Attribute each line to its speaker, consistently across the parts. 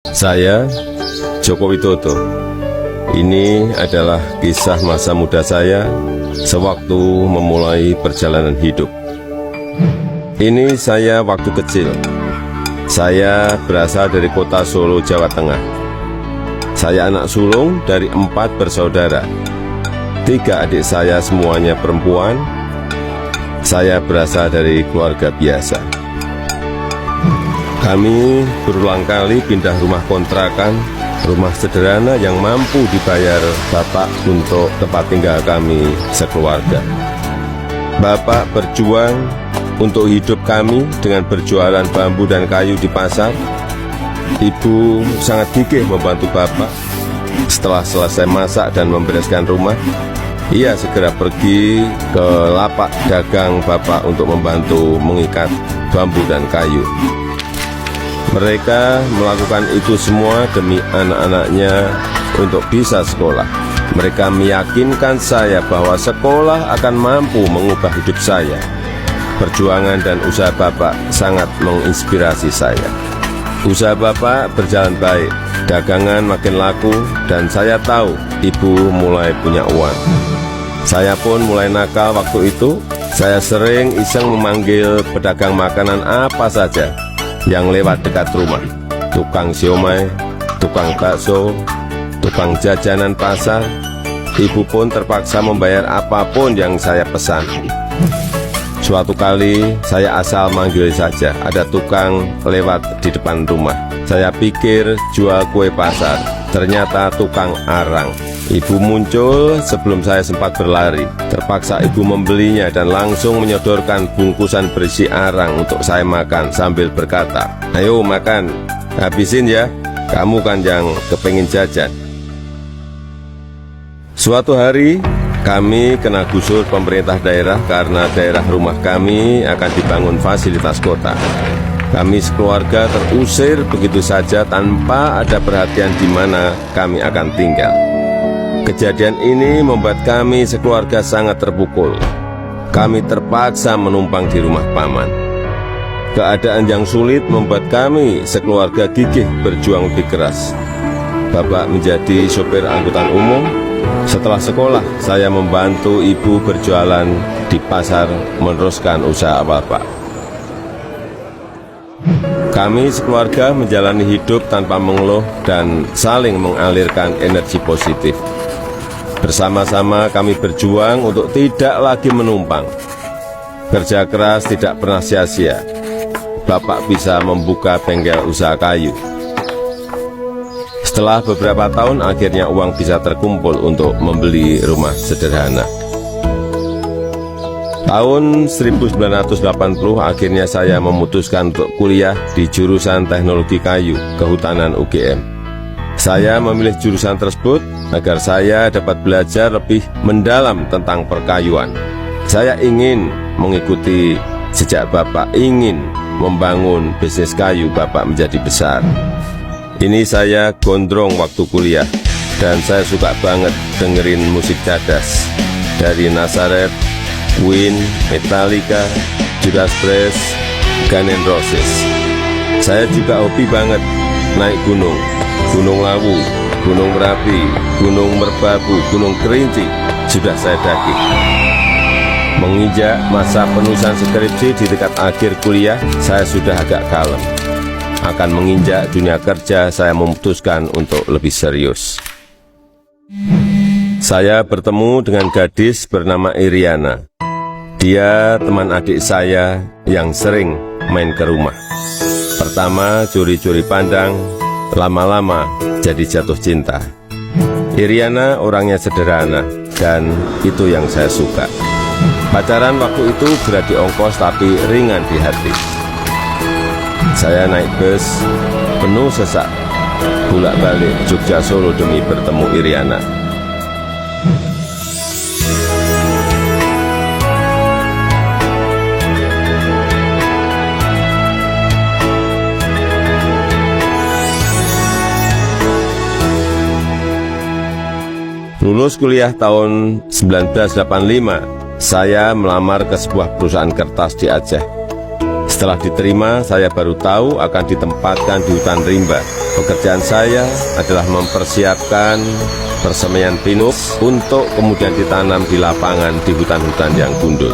Speaker 1: Saya, Joko Widodo. Ini adalah kisah masa muda saya sewaktu memulai perjalanan hidup. Ini saya waktu kecil. Saya berasal dari kota Solo, Jawa Tengah. Saya anak sulung dari 4 bersaudara. 3 adik saya semuanya perempuan. Saya berasal dari keluarga biasa. Kami berulang kali pindah rumah kontrakan, rumah sederhana yang mampu dibayar Bapak untuk tempat tinggal kami sekeluarga. Bapak berjuang untuk hidup kami dengan berjualan bambu dan kayu di pasar. Ibu sangat gigih membantu Bapak. Setelah selesai masak dan membereskan rumah, ia segera pergi ke lapak dagang Bapak untuk membantu mengikat bambu dan kayu. Mereka melakukan itu semua demi anak-anaknya untuk bisa sekolah. Mereka meyakinkan saya bahwa sekolah akan mampu mengubah hidup saya. Perjuangan dan usaha Bapak sangat menginspirasi saya. Usaha Bapak berjalan baik, dagangan makin laku, dan saya tahu Ibu mulai punya uang. Saya pun mulai nakal waktu itu. Saya sering iseng memanggil pedagang makanan apa saja yang lewat dekat rumah. Tukang siomay, tukang bakso, tukang jajanan pasar. Ibu pun terpaksa membayar apapun yang saya pesan. Suatu kali saya asal manggil saja, ada tukang lewat di depan rumah. Saya pikir jual kue pasar, ternyata tukang arang. Ibu muncul sebelum saya sempat berlari. Terpaksa ibu membelinya dan langsung menyodorkan bungkusan berisi arang untuk saya makan sambil berkata, "Ayo makan, habisin ya, kamu kan yang kepengin jajan." Suatu hari kami kena gusur pemerintah daerah karena daerah rumah kami akan dibangun fasilitas kota. Kami sekeluarga terusir begitu saja tanpa ada perhatian di mana kami akan tinggal. Kejadian ini membuat kami sekeluarga sangat terpukul. Kami terpaksa menumpang di rumah paman. Keadaan yang sulit membuat kami sekeluarga gigih berjuang lebih keras. Bapak menjadi sopir angkutan umum. Setelah sekolah, saya membantu ibu berjualan di pasar meneruskan usaha Bapak. Kami sekeluarga menjalani hidup tanpa mengeluh dan saling mengalirkan energi positif. Bersama-sama kami berjuang untuk tidak lagi menumpang. Kerja keras tidak pernah sia-sia. Bapak bisa membuka bengkel usaha kayu. Setelah beberapa tahun, akhirnya uang bisa terkumpul untuk membeli rumah sederhana. Tahun 1980, akhirnya saya memutuskan untuk kuliah di jurusan Teknologi Kayu, Kehutanan UGM. Saya memilih jurusan tersebut agar saya dapat belajar lebih mendalam tentang perkayuan. Saya ingin mengikuti jejak Bapak, ingin membangun bisnis kayu Bapak menjadi besar. Ini saya gondrong waktu kuliah, dan saya suka banget dengerin musik cadas dari Nazareth, Queen, Metallica, Judas Priest, Guns N' Roses. Saya juga hobi banget naik gunung, Gunung Lawu, Gunung Merapi, Gunung Merbabu, Gunung Kerinci, sudah saya daki. Menginjak masa penulisan skripsi di dekat akhir kuliah, saya sudah agak kalem. Akan menginjak dunia kerja, saya memutuskan untuk lebih serius. Saya bertemu dengan gadis bernama Iriana. Dia teman adik saya yang sering main ke rumah. Pertama curi-curi pandang, lama-lama jadi jatuh cinta. Iriana orangnya sederhana, dan itu yang saya suka. Pacaran waktu itu berat di ongkos tapi ringan di hati. Saya naik bus penuh sesak, bolak-balik Jogja Solo demi bertemu Iriana. Lulus kuliah tahun 1985, saya melamar ke sebuah perusahaan kertas di Aceh. Setelah diterima, saya baru tahu akan ditempatkan di hutan rimba. Pekerjaan saya adalah mempersiapkan persemaian pinus untuk kemudian ditanam di lapangan di hutan-hutan yang gundul.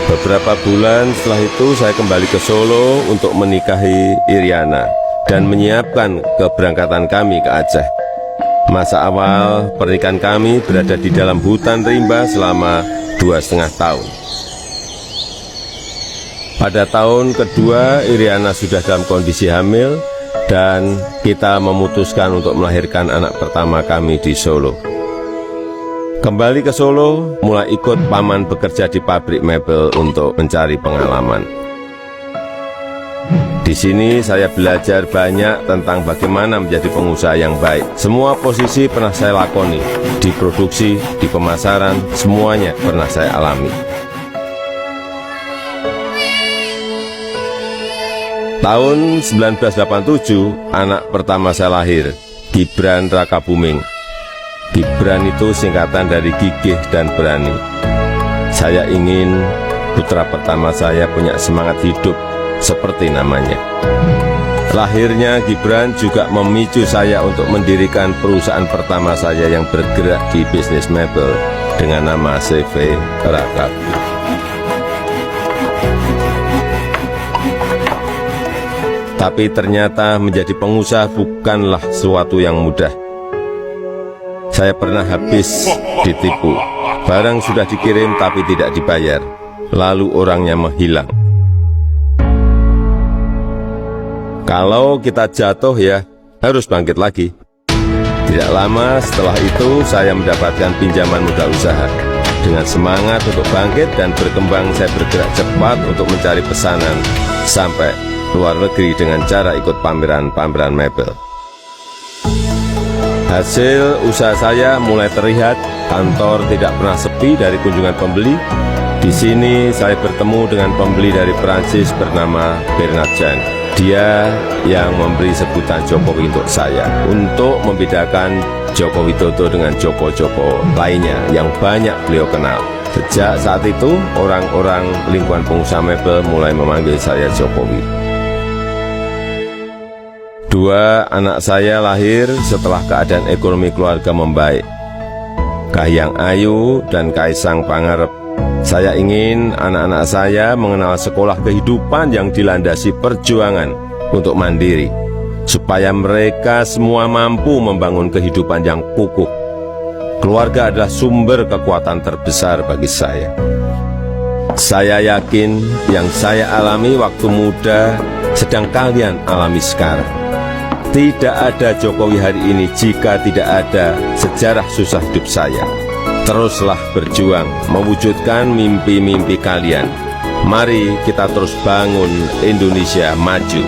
Speaker 1: Beberapa bulan setelah itu saya kembali ke Solo untuk menikahi Iriana dan menyiapkan keberangkatan kami ke Aceh. Masa awal pernikahan kami berada di dalam hutan rimba selama 2,5 tahun. Pada tahun kedua, Iriana sudah dalam kondisi hamil dan kita memutuskan untuk melahirkan anak pertama kami di Solo. Kembali ke Solo, mulai ikut paman bekerja di pabrik mebel untuk mencari pengalaman. Di sini saya belajar banyak tentang bagaimana menjadi pengusaha yang baik. Semua posisi pernah saya lakoni, di produksi, di pemasaran, semuanya pernah saya alami. Tahun 1987, anak pertama saya lahir, Gibran Rakabuming. Gibran itu singkatan dari gigih dan berani. Saya ingin putra pertama saya punya semangat hidup seperti namanya. Lahirnya Gibran juga memicu saya untuk mendirikan perusahaan pertama saya yang bergerak di bisnis mebel dengan nama CV Rakab. Tapi ternyata menjadi pengusaha bukanlah sesuatu yang mudah. Saya pernah habis ditipu. Barang sudah dikirim tapi tidak dibayar. Lalu orangnya menghilang. Kalau kita jatuh ya harus bangkit lagi. Tidak lama setelah itu saya mendapatkan pinjaman modal usaha. Dengan semangat untuk bangkit dan berkembang, saya bergerak cepat untuk mencari pesanan sampai luar negeri dengan cara ikut pameran-pameran mebel. Hasil usaha saya mulai terlihat, kantor tidak pernah sepi dari kunjungan pembeli. Di sini saya bertemu dengan pembeli dari Prancis bernama Bernard Jan. Dia yang memberi sebutan Jokowi untuk saya, untuk membedakan Joko Widodo dengan Joko-Joko lainnya yang banyak beliau kenal. Sejak saat itu, orang-orang lingkungan pengusaha mebel mulai memanggil saya Jokowi. 2 anak saya lahir setelah keadaan ekonomi keluarga membaik. Kahiyang Ayu dan Kaisang Pangarep. Saya ingin anak-anak saya mengenal sekolah kehidupan yang dilandasi perjuangan untuk mandiri, supaya mereka semua mampu membangun kehidupan yang kukuh. Keluarga adalah sumber kekuatan terbesar bagi saya. Saya yakin yang saya alami waktu muda sedang kalian alami sekarang. Tidak ada Jokowi hari ini jika tidak ada sejarah susah hidup saya. Teruslah berjuang mewujudkan mimpi-mimpi kalian. Mari kita terus bangun Indonesia maju.